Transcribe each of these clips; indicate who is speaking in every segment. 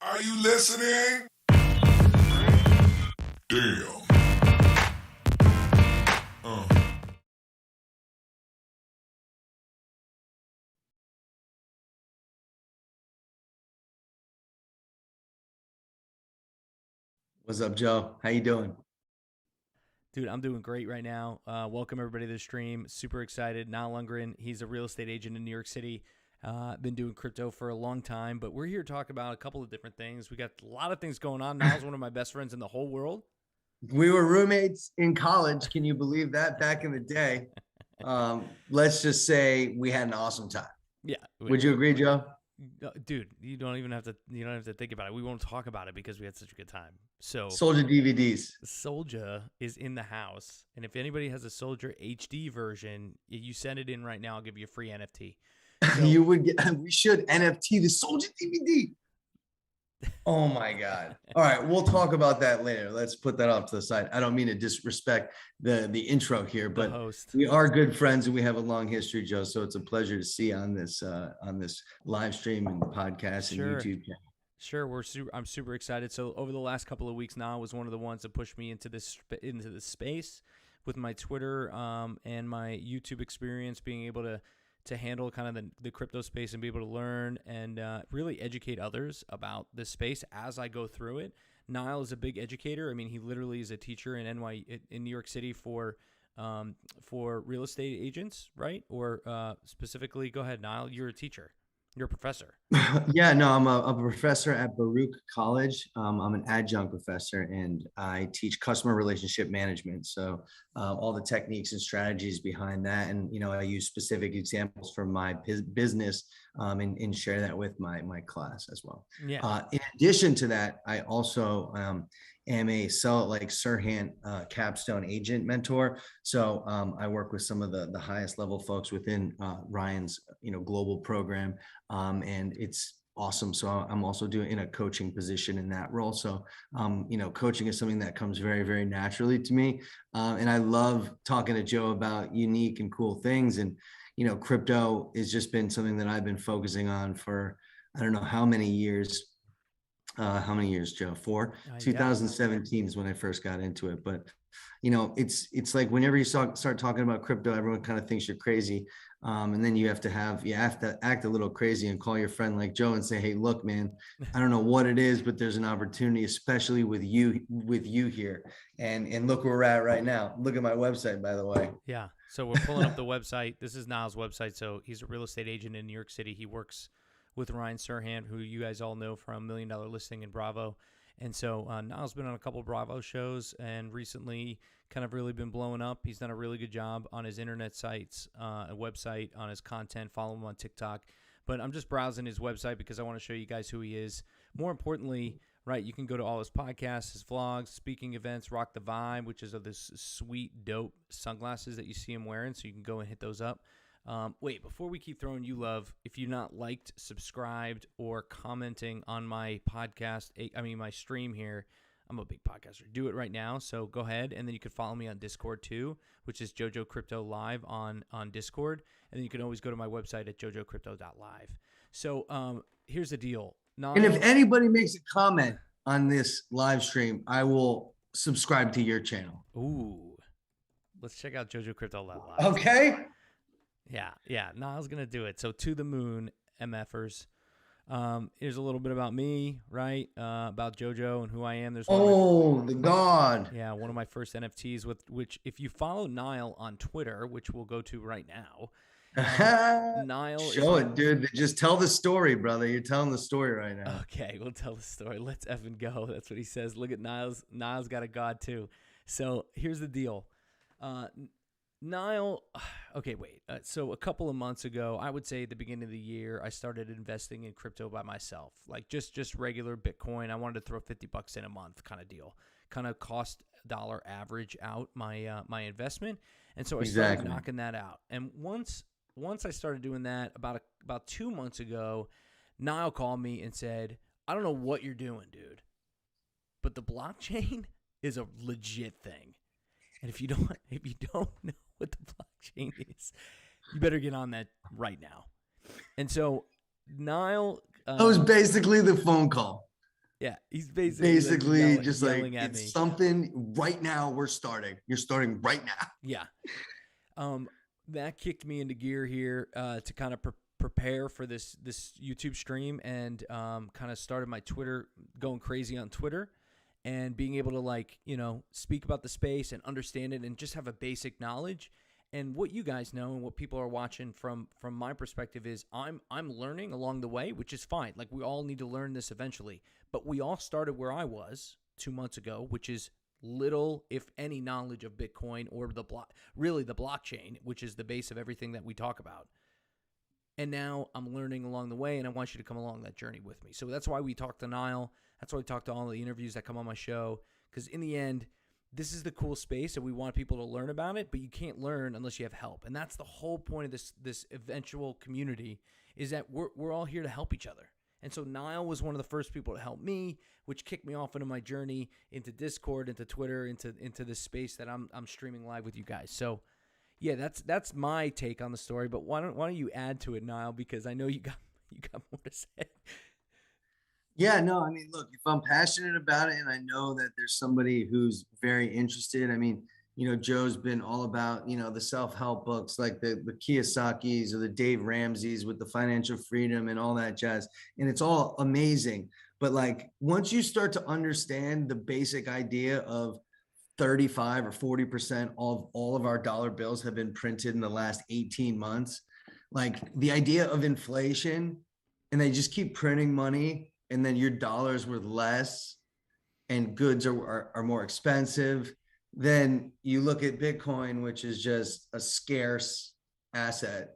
Speaker 1: Are you listening? Damn.
Speaker 2: What's up, Joe? How you doing?
Speaker 3: Dude, I'm doing great right now. Welcome everybody to the stream. Super excited. Nile Lundgren, he's a real estate agent in New York City. Been doing crypto for a long time, but we're here to talk about a couple of different things. We got a lot of things going on. Nile's one of my best friends in the whole world.
Speaker 2: We were roommates in college. Can you believe that? Back in the day. Let's just say we had an awesome time.
Speaker 3: Yeah.
Speaker 2: Would you agree, Joe?
Speaker 3: Dude, you don't have to think about it. We won't talk about it because we had such a good time. So
Speaker 2: Soldier DVDs.
Speaker 3: Soldier is in the house, and if anybody has a Soldier HD version, you send it in right now. I'll give you a free NFT. So,
Speaker 2: You would get. We should NFT the Soldier DVD. Oh my God. All right, we'll talk about that later. Let's put that off to the side. I don't mean to disrespect the intro here, but
Speaker 3: host.
Speaker 2: We are good friends and we have a long history, Joe. So it's a pleasure to see on this live stream and podcast and YouTube channel.
Speaker 3: Sure, I'm super excited. So over the last couple of weeks, Niall was one of the ones that pushed me into this space with my Twitter and my YouTube experience, being able to handle kind of the crypto space and be able to learn and really educate others about this space as I go through it. Nile is a big educator. I mean, he literally is a teacher in New York City for real estate agents, right? Or specifically, go ahead, Nile. You're a teacher. You're a professor.
Speaker 2: Yeah, no, I'm a professor at Baruch College. I'm an adjunct professor, and I teach customer relationship management. So all the techniques and strategies behind that, and I use specific examples from my business, and share that with my class as well.
Speaker 3: Yeah.
Speaker 2: In addition to that, I also am a Sirhan capstone agent mentor. So I work with some of the highest level folks within Ryan's global program, and it's awesome. So I'm also doing in a coaching position in that role. So coaching is something that comes very, very naturally to me, and I love talking to Joe about unique and cool things. And crypto has just been something that I've been focusing on for I don't know how many years. How many years, Joe? 4. 2017 is when I first got into it. But it's like whenever you start talking about crypto, everyone kind of thinks you're crazy, and then you have to act a little crazy and call your friend like Joe and say, "Hey, look, man, I don't know what it is, but there's an opportunity, especially with you here." And look where we're at right now. Look at my website, by the way.
Speaker 3: Yeah. So we're pulling up the website. This is Nile's website. So he's a real estate agent in New York City. He works with Ryan Sirhan, who you guys all know from $1 Million Listing in Bravo. And so Nile's been on a couple of Bravo shows and recently kind of really been blowing up. He's done a really good job on his internet sites, a website, on his content. Follow him on TikTok. But I'm just browsing his website because I want to show you guys who he is. More importantly, right, you can go to all his podcasts, his vlogs, speaking events, Rock the Vibe, which is of this sweet, dope sunglasses that you see him wearing. So you can go and hit those up. Wait, before we keep throwing you love, if you're not liked, subscribed, or commenting on my podcast, my stream here, I'm a big podcaster. Do it right now. So go ahead, and then you can follow me on Discord too, which is JoJo Crypto Live on Discord. And then you can always go to my website at jojocrypto.live. So here's the deal.
Speaker 2: And if anybody makes a comment on this live stream, I will subscribe to your channel.
Speaker 3: Ooh. Let's check out JoJo Crypto Live.
Speaker 2: Okay.
Speaker 3: Yeah. Nile's going to do it. So to the moon, MFers. Here's a little bit about me, right? About JoJo and who I am. There's
Speaker 2: the God.
Speaker 3: Yeah, one of my first NFTs, which if you follow Nile on Twitter, which we'll go to right now. Nile.
Speaker 2: Show it, dude. Just tell the story, brother. You're telling the story right now.
Speaker 3: Okay, we'll tell the story. Let's effing go. That's what he says. Look at Nile's. Nile's got a God too. So here's the deal. Nile, okay, wait. So a couple of months ago, I would say at the beginning of the year, I started investing in crypto by myself, like just regular Bitcoin. I wanted to throw $50 in a month kind of deal, kind of cost dollar average out my investment. And so I started knocking that out. And once I started doing that about 2 months ago, Nile called me and said, "I don't know what you're doing, dude, but the blockchain is a legit thing. And if you don't know what the blockchain is, you better get on that right now." And so Nile,
Speaker 2: that was basically the phone call.
Speaker 3: Yeah, he's basically like
Speaker 2: Basically, just like
Speaker 3: yelling at
Speaker 2: it's
Speaker 3: me.
Speaker 2: something right now. We're starting. You're starting right now.
Speaker 3: Yeah. Um, that kicked me into gear here to kind of prepare for this YouTube stream, and kind of started my Twitter, going crazy on Twitter, and being able to, like, speak about the space and understand it and just have a basic knowledge. And what you guys know and what people are watching from my perspective is I'm learning along the way, which is fine. Like, we all need to learn this eventually, but we all started where I was 2 months ago, which is little, if any, knowledge of Bitcoin or really the blockchain, which is the base of everything that we talk about. And now I'm learning along the way, and I want you to come along that journey with me. So that's why we talk to Nile. That's why we talk to all the interviews that come on my show, because in the end, this is the cool space, and we want people to learn about it, but you can't learn unless you have help. And that's the whole point of this eventual community, is that we're all here to help each other. And so Nile was one of the first people to help me, which kicked me off into my journey into Discord, into Twitter, into this space that I'm streaming live with you guys. So yeah, that's my take on the story. But why don't you add to it, Nile? Because I know you got more to say.
Speaker 2: Yeah, no, I mean, look, if I'm passionate about it and I know that there's somebody who's very interested, I mean, Joe's been all about, the self-help books like the Kiyosaki's or the Dave Ramsey's with the financial freedom and all that jazz. And it's all amazing. But like, once you start to understand the basic idea of 35 or 40% of all of our dollar bills have been printed in the last 18 months, like the idea of inflation, and they just keep printing money, and then your dollar's worth less and goods are more expensive. Then you look at Bitcoin, which is just a scarce asset.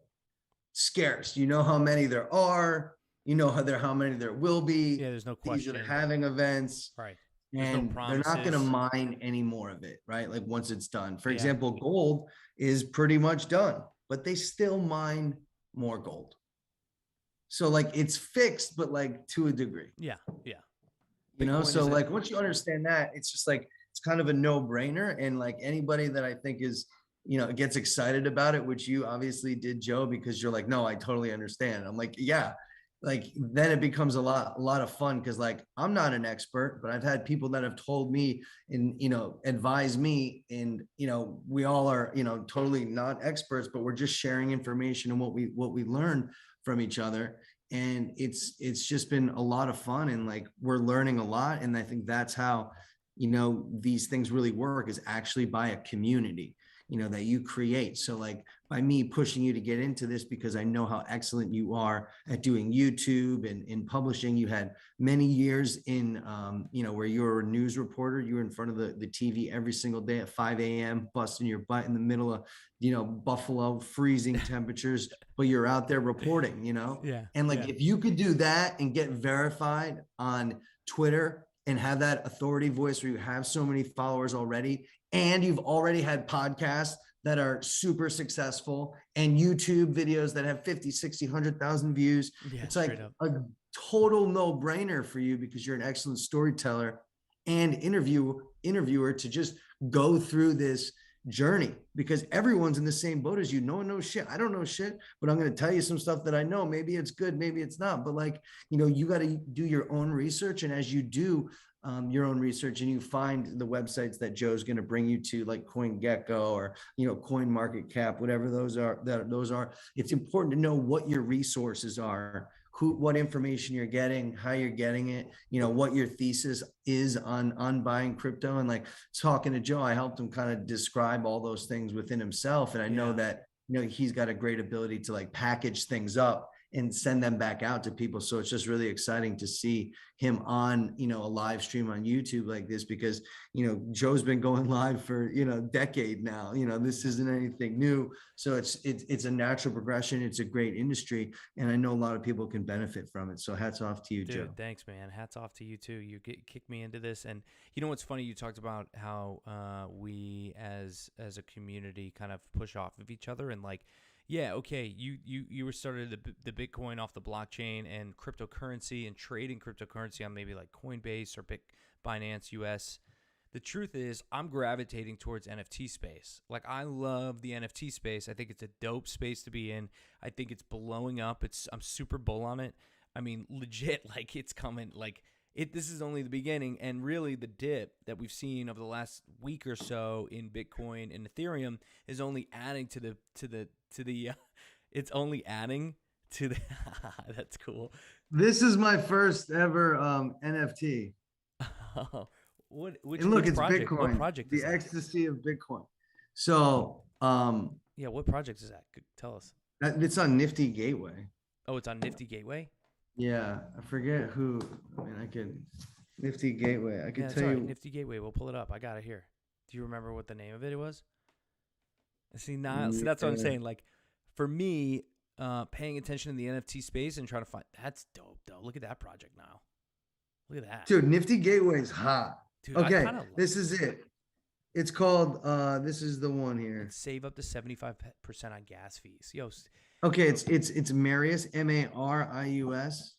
Speaker 2: Scarce. You know how many there are. You know how many there will be.
Speaker 3: Yeah, there's no
Speaker 2: These are
Speaker 3: question.
Speaker 2: having events.
Speaker 3: Right. There's no
Speaker 2: And they're not going to
Speaker 3: promises.
Speaker 2: mine any more of it, right? Like once it's done. For
Speaker 3: Yeah.
Speaker 2: example, gold is pretty much done, but they still mine more gold. So like it's fixed, but like to a degree.
Speaker 3: Yeah. Yeah.
Speaker 2: So like once you understand that, it's just like it's kind of a no-brainer. And like anybody that I think is, gets excited about it, which you obviously did, Joe, because you're like, no, I totally understand. I'm like, yeah, like then it becomes a lot of fun, because like I'm not an expert, but I've had people that have told me and advise me, and we all are totally not experts, but we're just sharing information and what we learn from each other. And it's just been a lot of fun, and like we're learning a lot. And I think that's how these things really work, is actually by a community that you create. So like by me pushing you to get into this, because I know how excellent you are at doing YouTube and in publishing. You had many years in where you were a news reporter. You were in front of the TV every single day at 5 a.m. busting your butt in the middle of Buffalo freezing temperatures, but you're out there reporting.
Speaker 3: Yeah.
Speaker 2: And like if you could do that and get verified on Twitter and have that authority voice where you have so many followers already, and you've already had podcasts that are super successful and YouTube videos that have 50, 60, 100,000 views.
Speaker 3: Yeah,
Speaker 2: it's like a total no-brainer for you, because you're an excellent storyteller and interviewer to just go through this journey, because everyone's in the same boat as you. No one knows shit. I don't know shit, but I'm going to tell you some stuff that I know. Maybe it's good, maybe it's not, but like, you got to do your own research. And as you do your own research and you find the websites that Joe's going to bring you to, like CoinGecko or, Coin Market Cap, whatever those are, it's important to know what your resources are, what information you're getting, how you're getting it, what your thesis is on buying crypto. And like talking to Joe, I helped him kind of describe all those things within himself. And I know that, he's got a great ability to like package things up and send them back out to people. So it's just really exciting to see him on, a live stream on YouTube like this, because, Joe's been going live for, a decade now. This isn't anything new. So it's a natural progression. It's a great industry. And I know a lot of people can benefit from it. So hats off to you,
Speaker 3: Dude,
Speaker 2: Joe.
Speaker 3: Thanks, man. Hats off to you too. You kicked me into this. And what's funny? You talked about how we as a community kind of push off of each other, and like, yeah, okay, you were started the Bitcoin off the blockchain and cryptocurrency and trading cryptocurrency on maybe like Coinbase or Binance US. The truth is, I'm gravitating towards NFT space. Like, I love the NFT space. I think it's a dope space to be in. I think it's blowing up. I'm super bull on it. I mean, legit, like it's coming. Like this is only the beginning, and really the dip that we've seen over the last week or so in Bitcoin and Ethereum is only adding to the it's only adding to the that's cool.
Speaker 2: This is my first ever NFT.
Speaker 3: Which
Speaker 2: And look,
Speaker 3: which
Speaker 2: it's
Speaker 3: project? What
Speaker 2: Bitcoin,
Speaker 3: project
Speaker 2: the
Speaker 3: is that?
Speaker 2: ecstasy of Bitcoin. So
Speaker 3: Yeah, what project is that? Tell us.
Speaker 2: it's on Nifty Gateway.
Speaker 3: Oh, it's on Nifty Gateway?
Speaker 2: Yeah, I forget who. I mean, I could Nifty Gateway. I
Speaker 3: Yeah,
Speaker 2: could
Speaker 3: that's
Speaker 2: tell
Speaker 3: all right.
Speaker 2: you.
Speaker 3: Nifty Gateway. We'll pull it up. I got it here. Do you remember what the name of it was? See, Niall. See, that's what I'm
Speaker 2: Yeah.
Speaker 3: saying. Like, for me, paying attention to the NFT space and trying to find that's dope, though. Look at that project, Niall. Look at that,
Speaker 2: Dude, Nifty Gateway is hot.
Speaker 3: dude. I
Speaker 2: Okay,
Speaker 3: kind of
Speaker 2: this is it. It's called. This is the one here.
Speaker 3: save up to 75% on gas fees. Yo,
Speaker 2: Okay, it's Marius, Marius.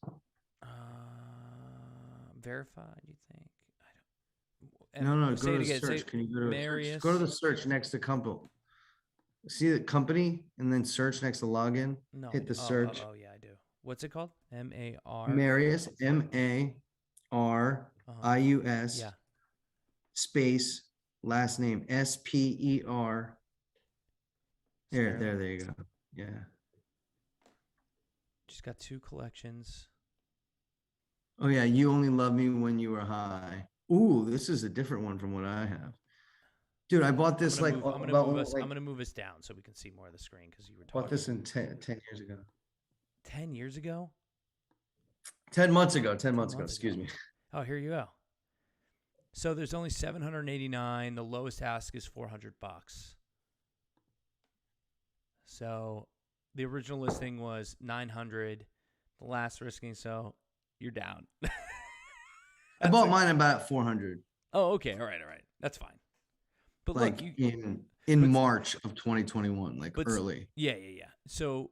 Speaker 3: verified. You think? I don't.
Speaker 2: No,
Speaker 3: Say
Speaker 2: go
Speaker 3: it
Speaker 2: to
Speaker 3: again.
Speaker 2: search.
Speaker 3: Say
Speaker 2: Can you go to
Speaker 3: Marius.
Speaker 2: search? Go to the search next to company. See the company and then search next to login.
Speaker 3: No.
Speaker 2: Hit the search.
Speaker 3: Oh, yeah, I do. What's it called? MAR.
Speaker 2: Marius, Marius,
Speaker 3: Yeah.
Speaker 2: space last name SPER. There you go. Yeah.
Speaker 3: She's got 2 collections.
Speaker 2: Oh yeah, you only love me when you were high. Ooh, this is a different one from what I have. Dude, I bought this
Speaker 3: I'm gonna move us down so we can see more of the screen because you were talking.
Speaker 2: Bought this in 10 years ago.
Speaker 3: 10 years ago?
Speaker 2: 10 months ago. 10 months ago. Excuse me.
Speaker 3: Oh, here you go. So there's only 789. The lowest ask is $400. So the original listing was 900. The last listing, so you're down.
Speaker 2: I bought mine about 400.
Speaker 3: Oh, okay. All right. That's fine. But
Speaker 2: like
Speaker 3: look,
Speaker 2: in March of 2021, like early.
Speaker 3: Yeah. So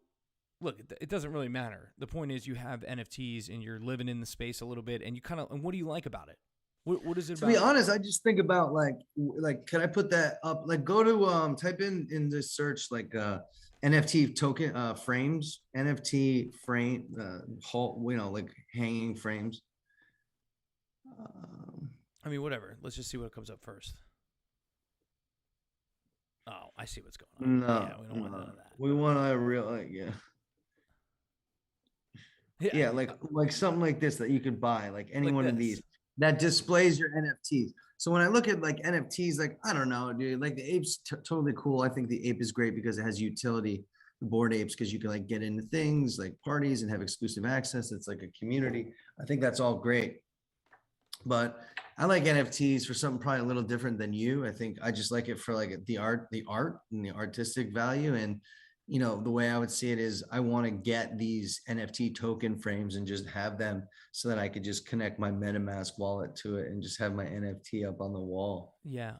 Speaker 3: look, it doesn't really matter. The point is you have NFTs and you're living in the space a little bit, and and what do you like about it? What is it about?
Speaker 2: To be honest, I just think about like, can I put that up? Like, go to type in the search like NFT token frames, NFT frame, like hanging frames.
Speaker 3: I mean, whatever. Let's just see what comes up first. Oh, I see what's going on.
Speaker 2: No,
Speaker 3: yeah, we don't want none of that.
Speaker 2: We want a real, yeah, like something like this that you could buy, like any one of these that displays your NFTs. So when I look at like NFTs, like, I don't know, dude, like the ape's totally cool. I think the ape is great because it has utility, the Bored Apes, because you can like get into things like parties and have exclusive access. It's like a community. I think that's all great. But I like NFTs for something probably a little different than you. I think I just like it for like the art and the artistic value. And, the way I would see it is I want to get these NFT token frames and just have them so that I could just connect my MetaMask wallet to it and just have my NFT up on the wall.
Speaker 3: Yeah,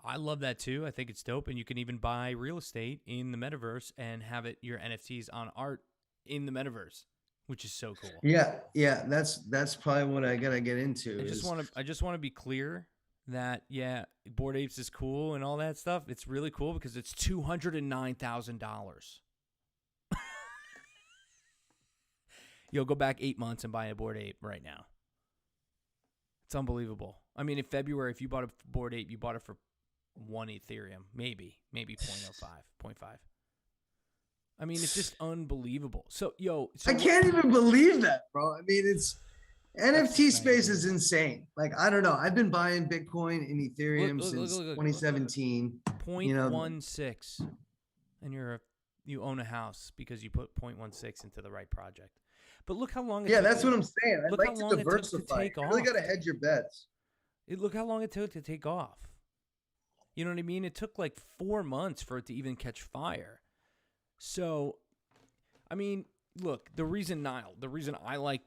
Speaker 3: I love that too. I think it's dope. And you can even buy real estate in the metaverse and have your NFTs on art in the metaverse, which is so cool.
Speaker 2: Yeah. That's probably what I gotta get into.
Speaker 3: I just want to be clear that Bored Apes is cool and all that stuff. It's really cool because it's $209,000. You'll go back 8 months and buy a Bored Ape right now. It's unbelievable. I mean, in February, if you bought a Bored Ape, you bought it for 1 Ethereum, maybe 0.05, 0.5. I mean, it's just unbelievable. So
Speaker 2: I can't even believe that, bro. I mean, it's NFT space is insane. Like, I don't know. I've been buying Bitcoin and Ethereum since 2017.
Speaker 3: 0.16, and you own a house because you put 0.16 into the right project. But look how long.
Speaker 2: That's what I'm saying. I'd like to diversify. You really got to hedge your bets.
Speaker 3: Look how long it took to take off. You know what I mean? It took like 4 months for it to even catch fire. So, I mean, look, the reason I like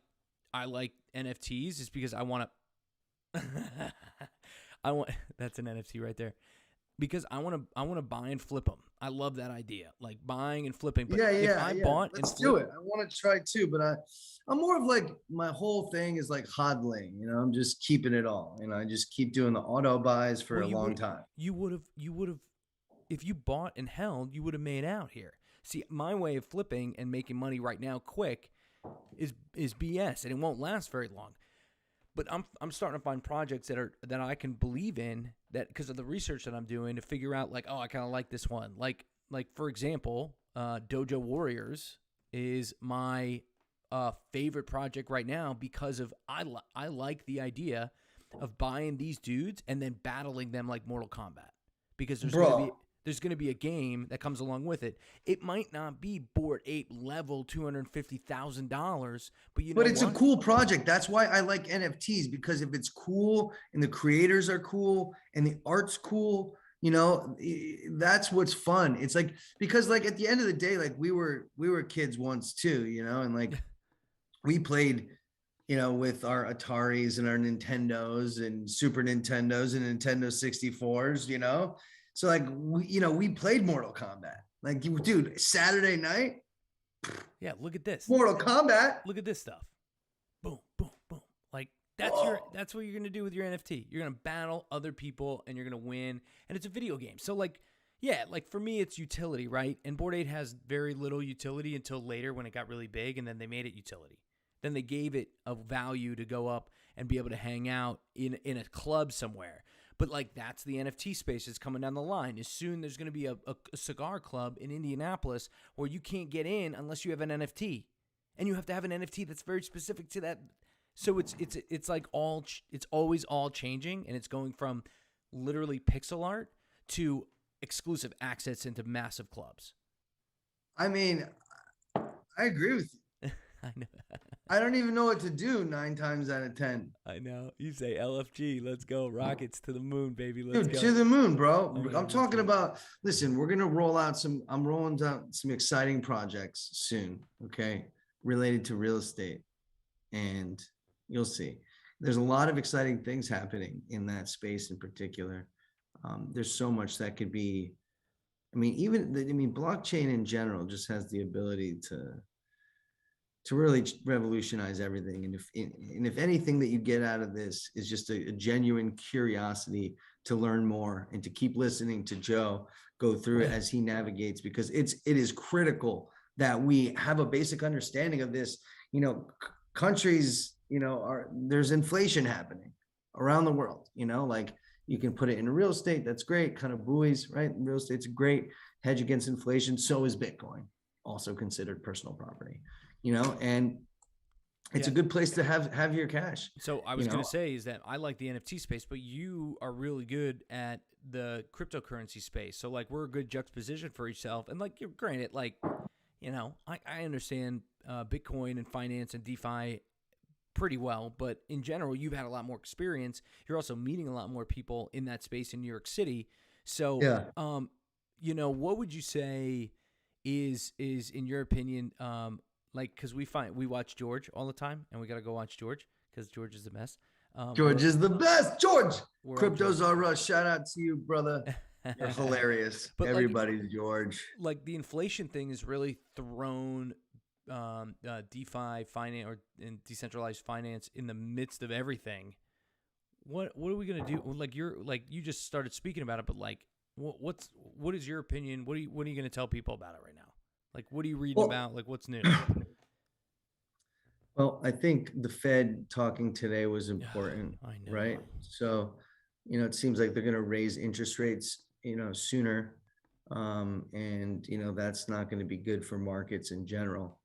Speaker 3: NFTs is because I want to that's an NFT right there. Because I want to buy and flip them. I love that idea. Like buying and flipping. But if I bought
Speaker 2: Let's
Speaker 3: and
Speaker 2: do it. I want to try too, but I'm more of like, my whole thing is like hodling, I'm just keeping it all. I just keep doing the auto buys for a long time. You would have,
Speaker 3: if you bought and held, you would have made out here. See, my way of flipping and making money right now quick is BS, and it won't last very long. But I'm starting to find projects that I can believe in, that because of the research that I'm doing to figure out like, oh, I kind of like this one. Like for example, Dojo Warriors is my favorite project right now because of I like the idea of buying these dudes and then battling them like Mortal Kombat, because
Speaker 2: Bro,
Speaker 3: there's gonna be a game that comes along with it. It might not be Bored Ape level $250,000, but you know
Speaker 2: but it's a
Speaker 3: what?
Speaker 2: cool project. That's why I like NFTs, because if it's cool and the creators are cool and the art's cool, that's what's fun. It's like, because like at the end of the day, like we were kids once too, and like we played, with our Ataris and our Nintendos and Super Nintendos and Nintendo 64s, So like we played Mortal Kombat. Like, dude, Saturday night,
Speaker 3: Yeah, look at this.
Speaker 2: Mortal Kombat.
Speaker 3: Look at this stuff. Boom, boom, boom. Like
Speaker 2: Oh,
Speaker 3: that's what you're gonna do with your NFT. You're gonna battle other people and you're gonna win. And it's a video game. So like, yeah, like for me it's utility, right? And Bored Ape has very little utility until later when it got really big, and then they made it utility. Then they gave it a value to go up and be able to hang out in a club somewhere. But like that's the NFT space that's coming down the line. As soon there's going to be a cigar club in Indianapolis where you can't get in unless you have an NFT, and you have to have an NFT that's very specific to that. So it's like it's always all changing, and it's going from literally pixel art to exclusive access into massive clubs.
Speaker 2: I mean, I agree with you.
Speaker 3: I know.
Speaker 2: I don't even know what to do 9 times out of 10.
Speaker 3: I know. You say LFG, let's go. Rockets to the moon, baby. Let's
Speaker 2: Dude,
Speaker 3: go.
Speaker 2: to the moon, bro.
Speaker 3: Oh my
Speaker 2: I'm
Speaker 3: God,
Speaker 2: talking
Speaker 3: let's go.
Speaker 2: about, listen, I'm rolling out some exciting projects soon, okay, related to real estate. And you'll see. There's a lot of exciting things happening in that space in particular. There's so much that could be, blockchain in general just has the ability to really revolutionize everything. And if anything that you get out of this is just a genuine curiosity to learn more and to keep listening to Joe go through it as he navigates, because it is critical that we have a basic understanding of this. Countries, there's inflation happening around the world, like you can put it in real estate. That's great. Kind of buoys, right? Real estate's a great hedge against inflation. So is Bitcoin, also considered personal property, and it's
Speaker 3: Yeah.
Speaker 2: a good place to have your cash.
Speaker 3: So I was going to say is that I like the NFT space, but you are really good at the cryptocurrency space. So like we're a good juxtaposition for yourself. And like you're granted, like, I understand Bitcoin and finance and DeFi pretty well, but in general, you've had a lot more experience. You're also meeting a lot more people in that space in New York City. So,
Speaker 2: Yeah.
Speaker 3: what would you say is in your opinion, like, because we watch George all the time, and we got to go watch George because George is the best.
Speaker 2: George is the best. George,
Speaker 3: we're all
Speaker 2: cryptos are us. Shout out to you, brother. You're hilarious.
Speaker 3: But
Speaker 2: Everybody's George.
Speaker 3: like the inflation thing has really thrown DeFi finance and decentralized finance in the midst of everything. What are we gonna do? Like you just started speaking about it, but like what is your opinion? What are you gonna tell people about it right now? Like what are you reading about? Like what's new?
Speaker 2: Well, I think the Fed talking today was important,
Speaker 3: I know.
Speaker 2: right? So, it seems like they're going to raise interest rates, sooner. And, that's not going to be good for markets in general.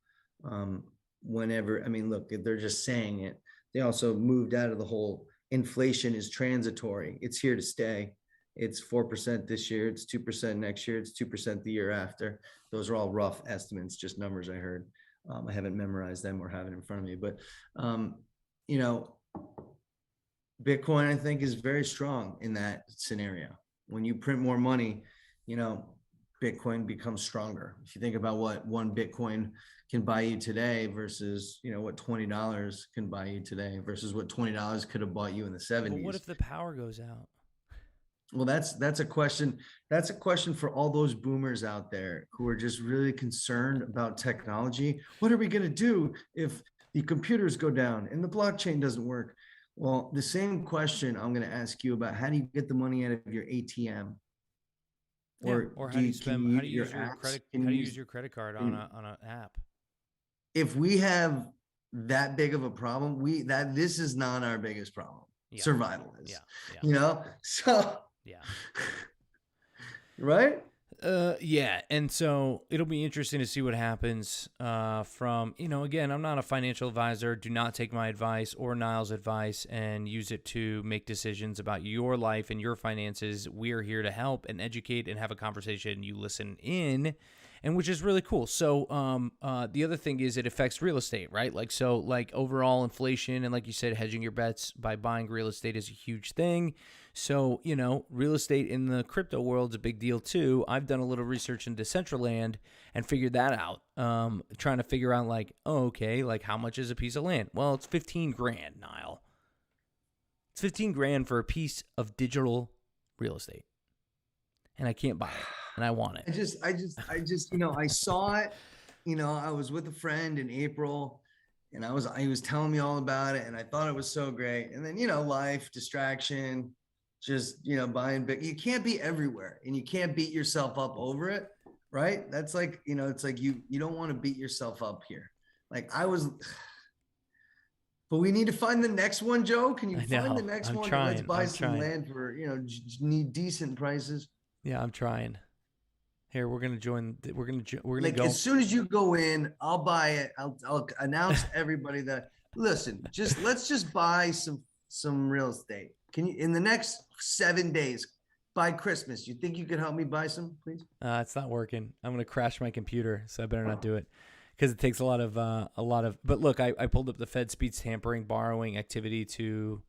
Speaker 2: Look, they're just saying it. They also moved out of the whole inflation is transitory. It's here to stay. It's 4% this year. It's 2% next year. It's 2% the year after. Those are all rough estimates, just numbers I heard. I haven't memorized them or have it in front of me, but Bitcoin, I think, is very strong in that scenario. When you print more money, Bitcoin becomes stronger. If you think about what one Bitcoin can buy you today versus, what $20 can buy you today versus what $20 could have bought you in the 70s.
Speaker 3: But what if the power goes out?
Speaker 2: Well, that's a question. That's a question for all those boomers out there who are just really concerned about technology. What are we going to do if the computers go down and the blockchain doesn't work? Well, the same question I'm going to ask you about: how do you get the money out of your ATM?
Speaker 3: Or how do you spend? How do you use your credit? How do you use your credit card on an app?
Speaker 2: If we have that big of a problem. This is not our biggest problem.
Speaker 3: Yeah.
Speaker 2: Survival is,
Speaker 3: Yeah.
Speaker 2: so
Speaker 3: Yeah.
Speaker 2: right.
Speaker 3: Yeah, and so it'll be interesting to see what happens from, again, I'm not a financial advisor. Do not take my advice or Niall's advice and use it to make decisions about your life and your finances. We're here to help and educate and have a conversation. You listen in, and which is really cool. So the other thing is it affects real estate, right? Like overall inflation and like you said, hedging your bets by buying real estate is a huge thing. So, real estate in the crypto world is a big deal too. I've done a little research into Decentraland and figured that out. Trying to figure out like, okay, like how much is a piece of land? Well, it's 15 grand, Nile. It's 15 grand for a piece of digital real estate. And I can't buy it. And I want it.
Speaker 2: I saw it, I was with a friend in April and he was telling me all about it and I thought it was so great. And then, life, distraction, just, buying big. You can't be everywhere and you can't beat yourself up over it. Right. That's like, it's like you don't want to beat yourself up here. Like but we need to find the next one, Joe. Can you find the next one? Let's buy some land for, need decent prices.
Speaker 3: Yeah, I'm trying. Here, we're gonna join. We're gonna
Speaker 2: like
Speaker 3: go.
Speaker 2: As soon as you go in, I'll buy it. I'll announce to everybody that listen. Let's just buy some real estate. Can you in the next 7 days by Christmas? You think you could help me buy some, please?
Speaker 3: It's not working. I'm gonna crash my computer, so I better not do it because it takes a lot of. But look, I pulled up the Fed speeds tampering borrowing activity to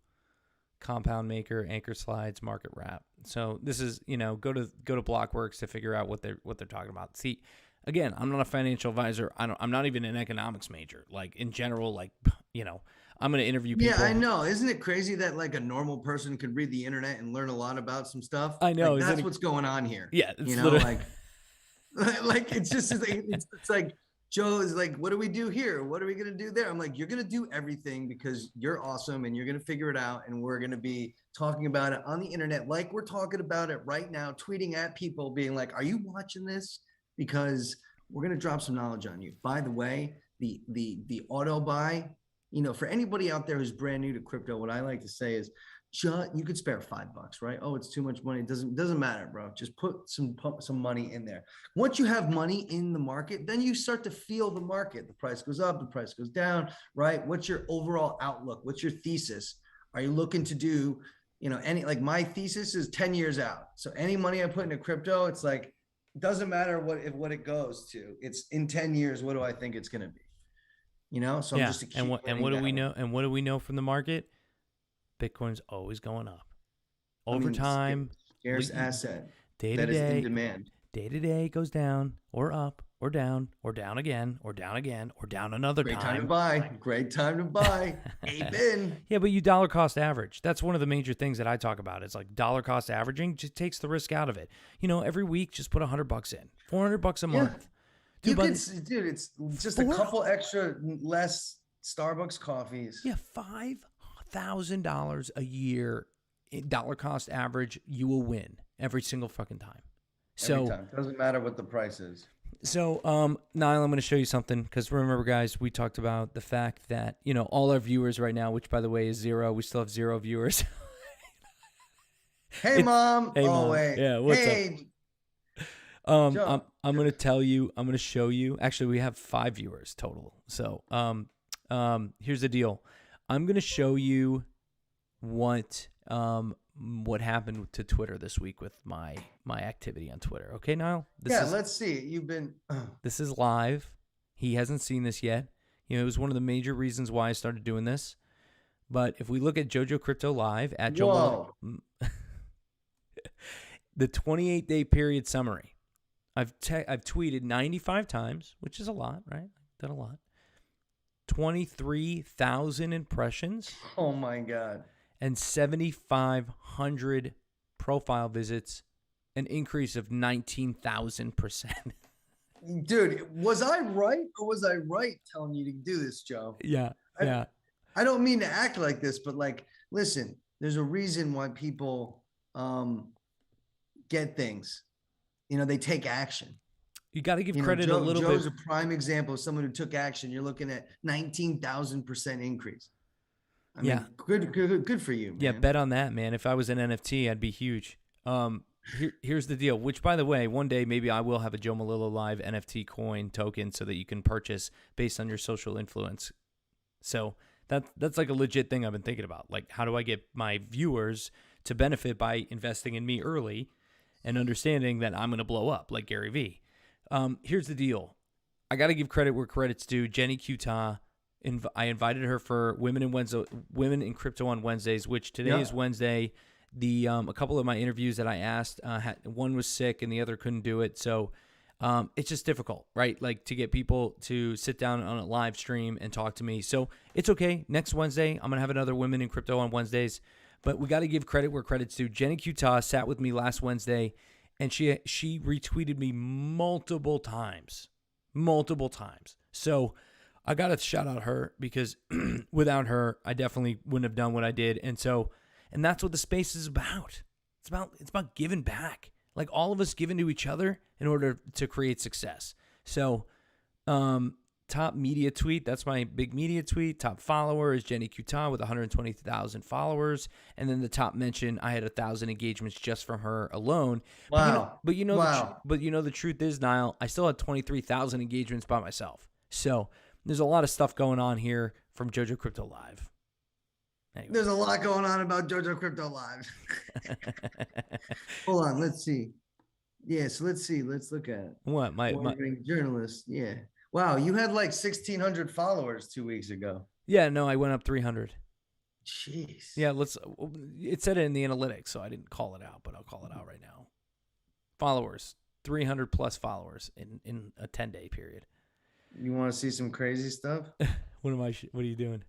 Speaker 3: compound maker, anchor slides, market wrap. So this is, go to Blockworks to figure out what they're talking about. See, again, I'm not a financial advisor. I'm not even an economics major. Like in general, I'm going to interview people.
Speaker 2: Yeah, I know. Isn't it crazy that like a normal person could read the internet and learn a lot about some stuff?
Speaker 3: I know.
Speaker 2: Like, that's what's going on here.
Speaker 3: Yeah.
Speaker 2: Like it's just, it's like, Joe is like, what do we do here? What are we going to do there? I'm like, you're going to do everything because you're awesome and you're going to figure it out. And we're going to be talking about it on the internet. Like we're talking about it right now, tweeting at people being like, are you watching this? Because we're going to drop some knowledge on you. By the way, the auto buy, for anybody out there who's brand new to crypto, what I like to say is, you could spare $5, right? Oh, it's too much money. It doesn't matter, bro. Just put some money in there. Once you have money in the market, then you start to feel the market. The price goes up, the price goes down, right? What's your overall outlook? What's your thesis? Are you looking to do, my thesis is 10 years out. So any money I put into crypto, it's like, doesn't matter what it goes to. It's in 10 years, what do I think it's going to be? So I'm just
Speaker 3: and what do we know? And what do we know from the market? Bitcoin's always going up. Over time,
Speaker 2: scarce asset
Speaker 3: day
Speaker 2: that
Speaker 3: to
Speaker 2: is
Speaker 3: day,
Speaker 2: in demand.
Speaker 3: Day to day goes down or up or down or down again or down again or down another time.
Speaker 2: Great time to buy. Great time to buy. Ape in.
Speaker 3: Yeah, but you dollar cost average. That's one of the major things that I talk about. It's like dollar cost averaging just takes the risk out of it. Every week just put $100 in, $400 a month.
Speaker 2: Dude, it's just a couple extra less Starbucks coffees.
Speaker 3: Yeah, $5,000 a year in dollar cost average, you will win every single fucking time.
Speaker 2: Every time. Doesn't matter what the price is.
Speaker 3: So, Niall, I'm going to show you something because remember, guys, we talked about the fact that, all our viewers right now, which by the way is 0, we still have 0 viewers.
Speaker 2: Hey, Mom.
Speaker 3: Hey, Mom.
Speaker 2: Wait.
Speaker 3: Yeah, what's up? I'm going to tell you, I'm going to show you. Actually, we have 5 viewers total. So, here's the deal. I'm going to show you what happened to Twitter this week with my activity on Twitter. Okay, Niall?
Speaker 2: Let's see. You've been...
Speaker 3: This is live. He hasn't seen this yet. It was one of the major reasons why I started doing this. But if we look at JoJo Crypto Live at Joe, the 28-day period summary, I've tweeted 95 times, which is a lot, right? I've done a lot. 23,000 impressions.
Speaker 2: Oh my God.
Speaker 3: And 7,500 profile visits, an increase of 19,000%.
Speaker 2: Dude, was I right or was I right telling you to do this, Joe?
Speaker 3: Yeah.
Speaker 2: I don't mean to act like this, but like, listen, there's a reason why people get things. They take action.
Speaker 3: You got to give
Speaker 2: You know,
Speaker 3: credit a little bit.
Speaker 2: Joe's a prime example of someone who took action. You're looking at 19,000% increase. I
Speaker 3: Yeah.
Speaker 2: mean, good for you,
Speaker 3: Yeah,
Speaker 2: man.
Speaker 3: bet on that, man. If I was an NFT, I'd be huge. Here's the deal. Which, by the way, one day maybe I will have a Joe Malillo Live NFT coin token so that you can purchase based on your social influence. So that's like a legit thing I've been thinking about. Like, how do I get my viewers to benefit by investing in me early and understanding that I'm going to blow up like Gary Vee? Here's the deal. I got to give credit where credit's due. Jenny Kuta, I invited her for Women in Crypto on Wednesdays, which today is Wednesday. The a couple of my interviews that I asked, one was sick and the other couldn't do it. So it's just difficult, right? Like to get people to sit down on a live stream and talk to me. So it's okay. Next Wednesday, I'm going to have another Women in Crypto on Wednesdays. But we got to give credit where credit's due. Jenny Kuta sat with me last Wednesday, and she retweeted me multiple times. So I got to shout out her because without her, I definitely wouldn't have done what I did. And that's what the space is about. It's about giving back. Like all of us giving to each other in order to create success. So, top media tweet, that's my big media tweet. Top follower is Jenny Kuta with 120,000 followers. And then the top mention, I had 1,000 engagements just from her alone.
Speaker 2: Wow.
Speaker 3: But you know the truth is, Nile, I still had 23,000 engagements by myself. So there's a lot of stuff going on here from JoJo Crypto Live. Anyway.
Speaker 2: There's a lot going on about JoJo Crypto Live. Hold on, let's see. Yeah, so let's see. Let's look at it.
Speaker 3: What? My
Speaker 2: journalist. Yeah. Wow, you had like 1,600 followers 2 weeks ago.
Speaker 3: Yeah, no, I went up 300.
Speaker 2: Jeez.
Speaker 3: Yeah, it said it in the analytics, so I didn't call it out, but I'll call it out right now. Followers, 300 plus followers in a 10-day period.
Speaker 2: You want to see some crazy stuff?
Speaker 3: What are you doing?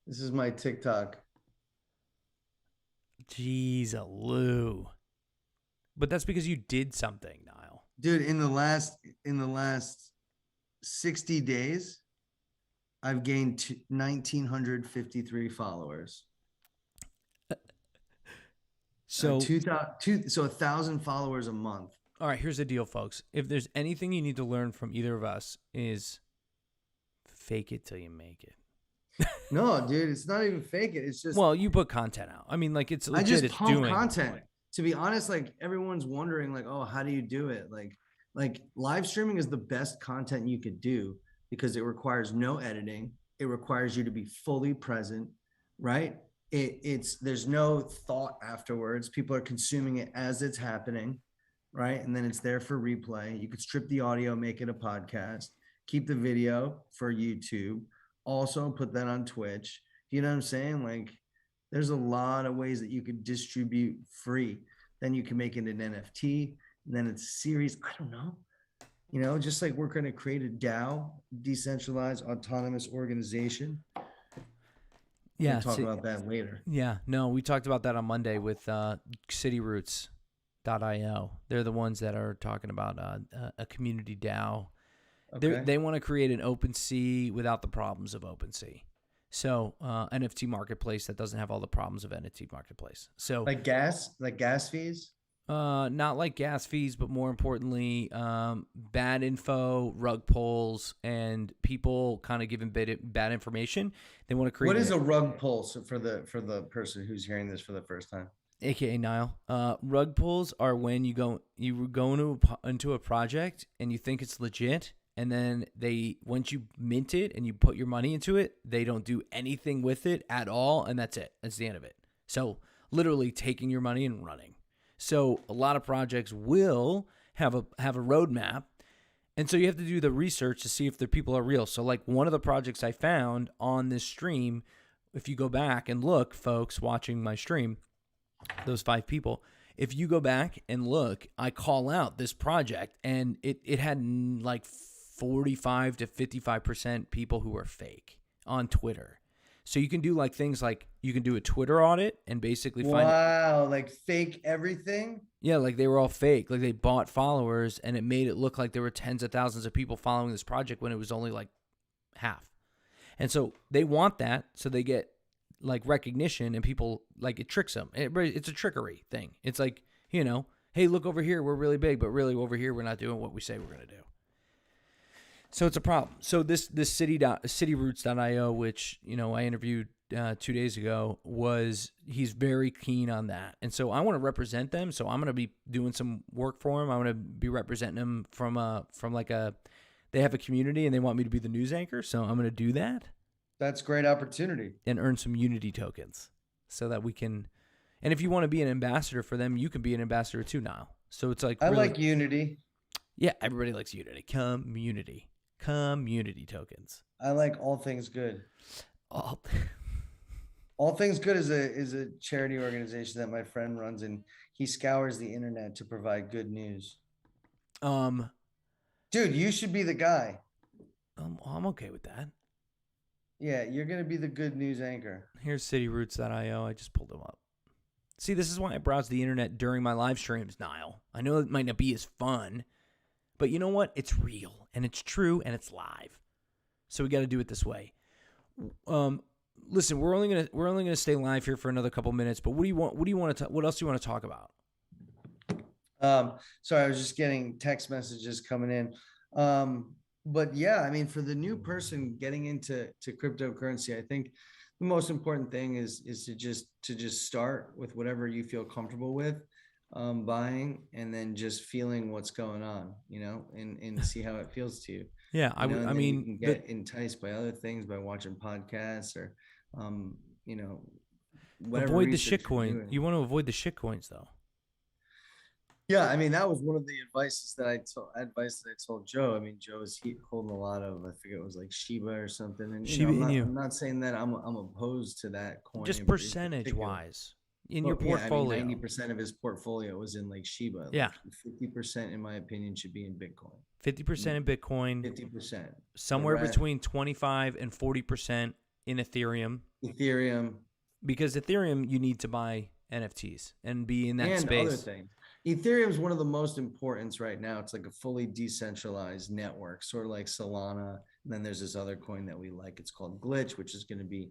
Speaker 2: This is my TikTok.
Speaker 3: Jeez, Lou. But that's because you did something, Nile.
Speaker 2: Dude, in the last 60 days, I've gained 1,953 followers.
Speaker 3: So
Speaker 2: 1,000 followers a month.
Speaker 3: All right, here's the deal, folks. If there's anything you need to learn from either of us is fake it till you make it.
Speaker 2: No, dude, it's not even fake it. It's just,
Speaker 3: well, you put content out. I mean, like it's legit.
Speaker 2: I just pump content. To be honest, like everyone's wondering, like, oh, how do you do it? Like live streaming is the best content you could do because it requires no editing. It requires you to be fully present, right? There's no thought afterwards. People are consuming it as it's happening, right? And then it's there for replay. You could strip the audio, make it a podcast, keep the video for YouTube, also put that on Twitch. You know what I'm saying? Like there's a lot of ways that you could distribute free. Then you can make it an NFT, and then it's a series. I don't know. You know, just like we're going to create a DAO, decentralized autonomous organization.
Speaker 3: Yeah.
Speaker 2: We'll talk about that later.
Speaker 3: Yeah. No, we talked about that on Monday with CityRoots.io. They're the ones that are talking about a community DAO. Okay. They want to create an OpenSea without the problems of OpenSea. So NFT marketplace that doesn't have all the problems of NFT marketplace. So
Speaker 2: like gas fees?
Speaker 3: Not like gas fees, but more importantly, bad info, rug pulls, and people kind of giving bad information. They want to create.
Speaker 2: What is a rug pull for the person who's hearing this for the first time?
Speaker 3: AKA Nile. Rug pulls are when you go into a project and you think it's legit. And then once you mint it and you put your money into it, they don't do anything with it at all. And that's it. That's the end of it. So literally taking your money and running. So a lot of projects will have a roadmap. And so you have to do the research to see if the people are real. So like one of the projects I found on this stream, if you go back and look, folks watching my stream, those 5 people, if you go back and look, I call out this project and it had like 45 to 55% people who are fake on Twitter. So you can do like things like you can do a Twitter audit and basically find
Speaker 2: like fake everything.
Speaker 3: Yeah, like they were all fake. Like they bought followers and it made it look like there were tens of thousands of people following this project when it was only like half. And so they want that so they get like recognition and people like it tricks them. It's a trickery thing. It's like, hey, hey, look over here, we're really big, but really over here we're not doing what we say we're going to do. So it's a problem. So this cityroots.io, which I interviewed 2 days ago, he's very keen on that, and so I want to represent them. So I'm going to be doing some work for him. I want to be representing them from like they have a community and they want me to be the news anchor. So I'm going to do that.
Speaker 2: That's a great opportunity.
Speaker 3: And earn some Unity tokens, so that we can. And if you want to be an ambassador for them, you can be an ambassador too, Nile. So it's like
Speaker 2: I like Unity.
Speaker 3: Yeah, everybody likes Unity. Community tokens.
Speaker 2: I like All Things Good.
Speaker 3: All
Speaker 2: Things Good is a charity organization that my friend runs, and he scours the internet to provide good news. Dude, you should be the guy.
Speaker 3: I'm okay with that.
Speaker 2: Yeah, you're gonna be the good news anchor.
Speaker 3: Here's cityroots.io. I just pulled them up. See, this is why I browse the internet during my live streams, Nile. I know it might not be as fun, but you know what? It's real and it's true and it's live. So we got to do it this way. Listen, we're only gonna stay live here for another couple minutes. But what else do you want to talk about?
Speaker 2: Sorry, I was just getting text messages coming in. But yeah, I mean, for the new person getting into cryptocurrency, I think the most important thing is to just start with whatever you feel comfortable with buying, and then just feeling what's going on, and see how it feels to you.
Speaker 3: Yeah, I mean,
Speaker 2: you can get enticed by other things, by watching podcasts or, whatever.
Speaker 3: Avoid the shitcoin. You want to avoid the shitcoins, though.
Speaker 2: Yeah, I mean, that was one of the advice that I told Joe. I mean, Joe's holding a lot of, I forget, it was like Shiba or something. And I'm not saying that I'm opposed to that coin.
Speaker 3: Just percentage wise in your portfolio.
Speaker 2: 90% of his portfolio was in like Shiba.
Speaker 3: Yeah.
Speaker 2: 50%, in my opinion, should be in Bitcoin.
Speaker 3: 50% in Bitcoin.
Speaker 2: 50%.
Speaker 3: Somewhere between 25 and 40% in Ethereum. Because Ethereum, you need to buy NFTs and be in that space.
Speaker 2: And other things. Ethereum is one of the most important right now. It's like a fully decentralized network, sort of like Solana. And then there's this other coin that we like. It's called Glitch, which is going to be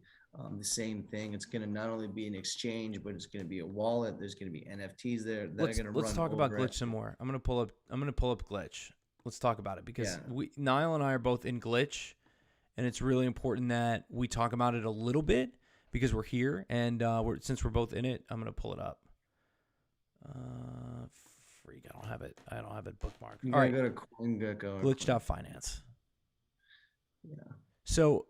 Speaker 2: the same thing. It's going to not only be an exchange, but it's going to be a wallet. There's going to be NFTs there that are going to run.
Speaker 3: Let's talk about Glitch some more. I'm going to pull up Glitch. Let's talk about it because Nile and I are both in Glitch, and it's really important that we talk about it a little bit because we're here, and since we're both in it, I'm going to pull it up. Freak! I don't have it bookmarked. All right,
Speaker 2: go to CoinGecko.
Speaker 3: Glitch.finance.
Speaker 2: Yeah.
Speaker 3: So,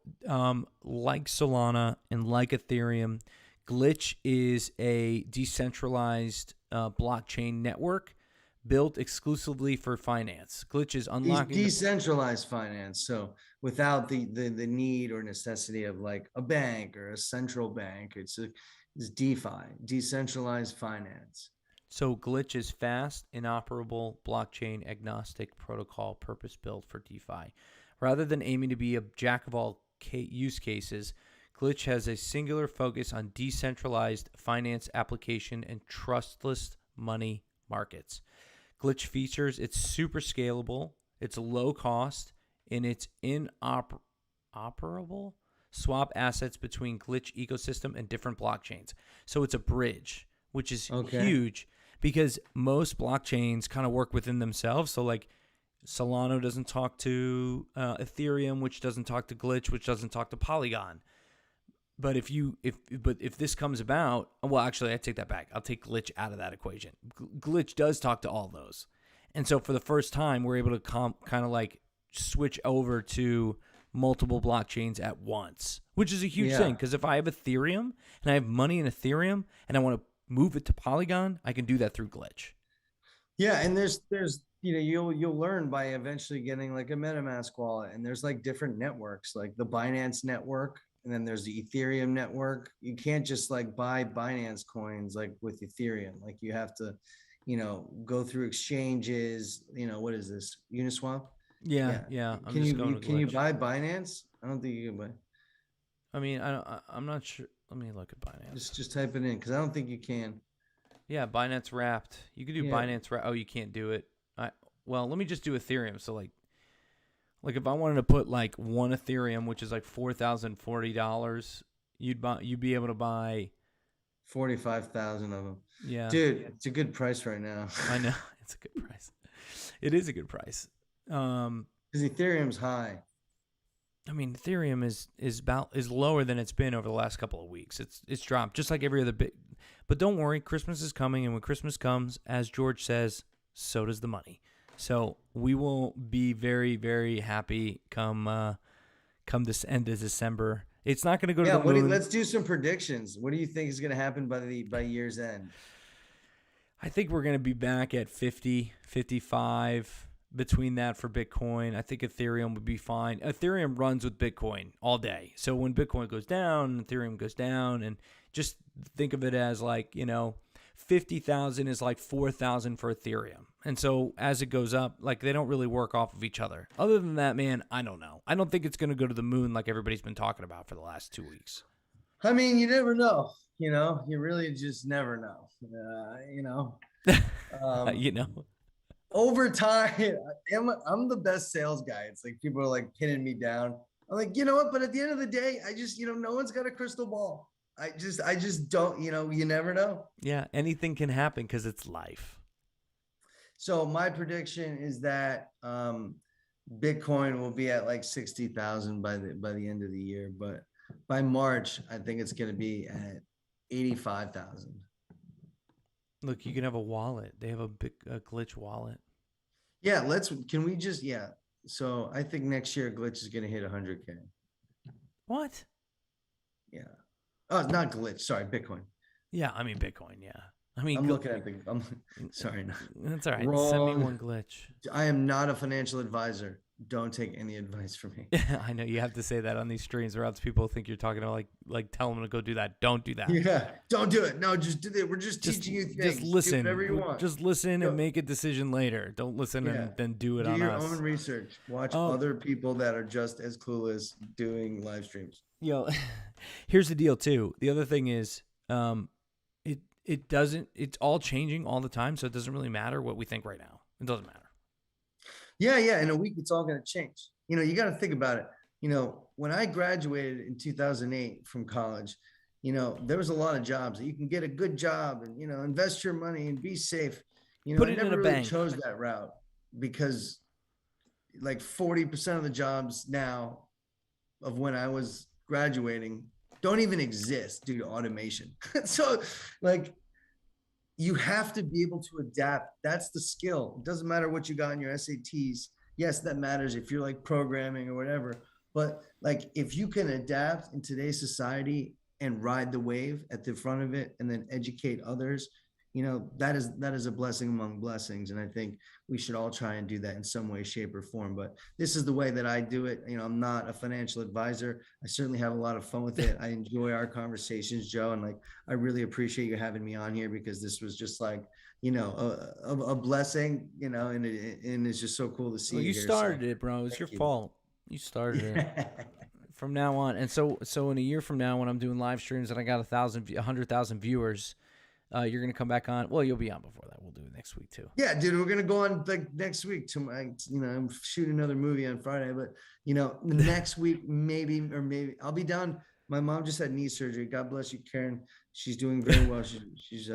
Speaker 3: like Solana and like Ethereum, Glitch is a decentralized blockchain network built exclusively for finance. Glitch is unlocking
Speaker 2: decentralized finance. So without the need or necessity of like a bank or a central bank, it's DeFi, decentralized finance.
Speaker 3: So Glitch is fast, inoperable, blockchain agnostic protocol purpose-built for DeFi. Rather than aiming to be a jack of all use cases, Glitch has a singular focus on decentralized finance application and trustless money markets. Glitch features it's super scalable, it's low cost, and it's operable. Swap assets between Glitch ecosystem and different blockchains. So it's a bridge, which is huge because most blockchains kind of work within themselves. So like Solana doesn't talk to Ethereum, which doesn't talk to Glitch, which doesn't talk to Polygon. But if this comes about, well, actually, I take that back. I'll take Glitch out of that equation. Glitch does talk to all those, and so for the first time, we're able to kind of like switch over to multiple blockchains at once, which is a huge thing. Because if I have Ethereum and I have money in Ethereum and I want to move it to Polygon, I can do that through Glitch.
Speaker 2: Yeah, and there's you'll learn by eventually getting like a MetaMask wallet, and there's like different networks, like the Binance network. And then there's the Ethereum network. You can't just like buy Binance coins like with Ethereum. Like you have to, go through exchanges. What is this? Uniswap?
Speaker 3: Yeah.
Speaker 2: Can you buy Binance? I don't think you can buy.
Speaker 3: I mean, I'm not sure. Let me look at Binance.
Speaker 2: Just type it in because I don't think you can.
Speaker 3: Yeah, Binance Wrapped. You could do Binance Wrapped. Oh, you can't do it. Well, let me just do Ethereum. So like if I wanted to put like one Ethereum, which is like $4,040, you'd be able to buy
Speaker 2: 45,000 of them.
Speaker 3: Yeah,
Speaker 2: Dude, it's a good price right now.
Speaker 3: I know. It's a good price. It is a good price. Um,
Speaker 2: Because Ethereum's high.
Speaker 3: I mean, Ethereum is lower than it's been over the last couple of weeks. It's dropped just like every other bit. But don't worry, Christmas is coming, and when Christmas comes, as George says, so does the money. So we will be very, very happy come this end of December. It's not going to go to
Speaker 2: Yeah,
Speaker 3: the moon.
Speaker 2: let's do some predictions. What do you think is going to happen by year's end?
Speaker 3: I think we're going to be back at 50, 55 between that for Bitcoin. I think Ethereum would be fine. Ethereum runs with Bitcoin all day. So when Bitcoin goes down, Ethereum goes down. And just think of it as like, 50,000 is like 4,000 for Ethereum. And so as it goes up, like they don't really work off of each other. Other than that, man, I don't know. I don't think it's going to go to the moon like everybody's been talking about for the last 2 weeks.
Speaker 2: I mean, you never know. You really just never know. Over time, I'm the best sales guy. It's like people are like pinning me down. I'm like, you know what? But at the end of the day, I just, no one's got a crystal ball. I just don't, you never know.
Speaker 3: Yeah, anything can happen because it's life.
Speaker 2: So my prediction is that Bitcoin will be at like 60,000 by the end of the year, but by March, I think it's going to be at 85,000.
Speaker 3: Look, you can have a wallet. They have a Glitch wallet.
Speaker 2: Yeah, so I think next year Glitch is going to hit 100K.
Speaker 3: What?
Speaker 2: Yeah. Oh, not Glitch. Sorry, Bitcoin.
Speaker 3: Yeah, I mean Bitcoin. Yeah,
Speaker 2: I'm looking at sorry. No.
Speaker 3: That's all right.
Speaker 2: Wrong.
Speaker 3: Send me one Glitch.
Speaker 2: I am not a financial advisor. Don't take any advice from me.
Speaker 3: I know you have to say that on these streams, or else people think you're talking about like tell them to go do that. Don't do that.
Speaker 2: Yeah, don't do it. No, just do it. We're just teaching you things.
Speaker 3: Just listen.
Speaker 2: Do whatever you want.
Speaker 3: Just listen and make a decision later. Don't listen and then do it on us. Do
Speaker 2: your own research. Watch other people that are just as clueless doing live streams.
Speaker 3: Here's the deal too. The other thing is, it's all changing all the time, so it doesn't really matter what we think right now. It doesn't matter.
Speaker 2: Yeah. In a week, it's all going to change. You got to think about it. When I graduated in 2008 from college, there was a lot of jobs that you can get a good job and, invest your money and be safe.
Speaker 3: Put
Speaker 2: I
Speaker 3: it
Speaker 2: never
Speaker 3: in a
Speaker 2: really
Speaker 3: bank.
Speaker 2: chose that route because like 40% of the jobs now of when I was graduating don't even exist due to automation. So like, you have to be able to adapt. That's the skill. It doesn't matter what you got in your SATs. Yes, that matters if you're like programming or whatever. But like, if you can adapt in today's society and ride the wave at the front of it and then educate others, that is a blessing among blessings. And I think we should all try and do that in some way, shape, or form. But this is the way that I do it. I'm not a financial advisor. I certainly have a lot of fun with it. I enjoy our conversations, Joe. And like, I really appreciate you having me on here because this was just like, a blessing, and it's just so cool to see.
Speaker 3: You started it, bro. It's your fault. You started it. From now on. And so in a year from now, when I'm doing live streams and I got 100,000 viewers, you're going to come back on. Well, you'll be on before that. We'll do it next week too.
Speaker 2: Yeah, dude, we're going to go on like next week to I'm shooting another movie on Friday, but next week, maybe I'll be down. My mom just had knee surgery. God bless you, Karen. She's doing very well. She's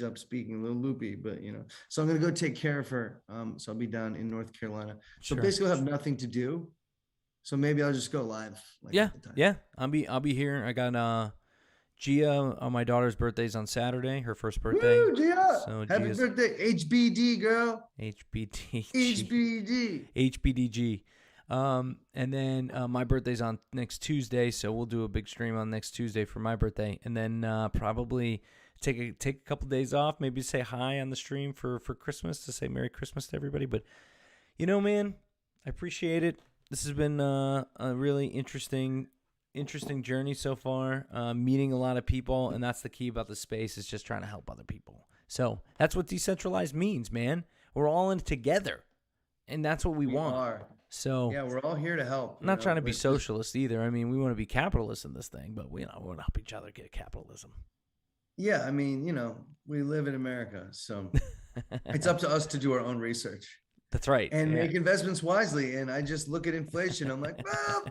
Speaker 2: up speaking, a little loopy, but so I'm going to go take care of her. So I'll be down in North Carolina. So basically I'll have nothing to do. So maybe I'll just go live.
Speaker 3: Yeah. I'll be here. I got, Gia, my daughter's birthday's on Saturday, her first birthday.
Speaker 2: Woo, Gia!
Speaker 3: So
Speaker 2: Happy birthday, HBD girl.
Speaker 3: HBDG. And then my birthday's on next Tuesday, so we'll do a big stream on next Tuesday for my birthday, and then probably take a couple days off, maybe say hi on the stream for Christmas, to say Merry Christmas to everybody. But man, I appreciate it. This has been a really interesting journey so far, meeting a lot of people, and that's the key about the space, is just trying to help other people. So that's what decentralized means, man. We're all in it together, and that's what we want. So
Speaker 2: yeah, we're all here to help.
Speaker 3: I'm not trying to be socialist either. I mean, we want to be capitalists in this thing, but we want to help each other get capitalism.
Speaker 2: Yeah, I mean, we live in America, so it's up to us to do our own research.
Speaker 3: That's right.
Speaker 2: And make investments wisely. And I just look at inflation. I'm like, well,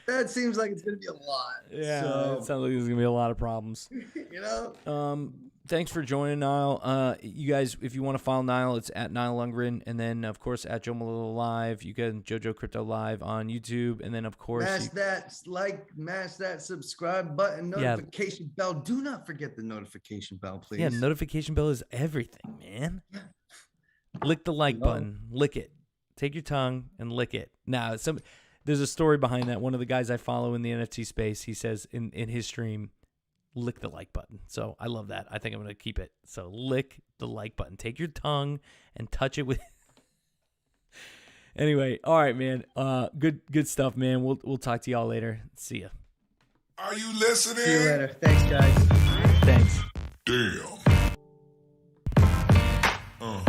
Speaker 2: That seems like it's gonna be a lot.
Speaker 3: Yeah,
Speaker 2: So,
Speaker 3: it sounds like there's gonna be a lot of problems.
Speaker 2: you know.
Speaker 3: Thanks for joining, Nile. You guys, if you want to follow Nile, it's at Nile Lundgren, and then of course at Joe Malillo Live. You can JoJo Crypto Live on YouTube, and then of course
Speaker 2: Mash that subscribe button, notification bell. Do not forget the notification bell, please.
Speaker 3: Yeah, notification bell is everything, man. Lick the like button, lick it. Take your tongue and lick it. Now, there's a story behind that. One of the guys I follow in the NFT space, he says in his stream, lick the like button. So I love that. I think I'm going to keep it. So lick the like button. Take your tongue and touch it with. Anyway, all right, man. Good stuff, man. We'll talk to y'all later. See ya.
Speaker 1: Are you listening?
Speaker 2: See you later. Thanks, guys.
Speaker 3: Thanks.
Speaker 1: Damn.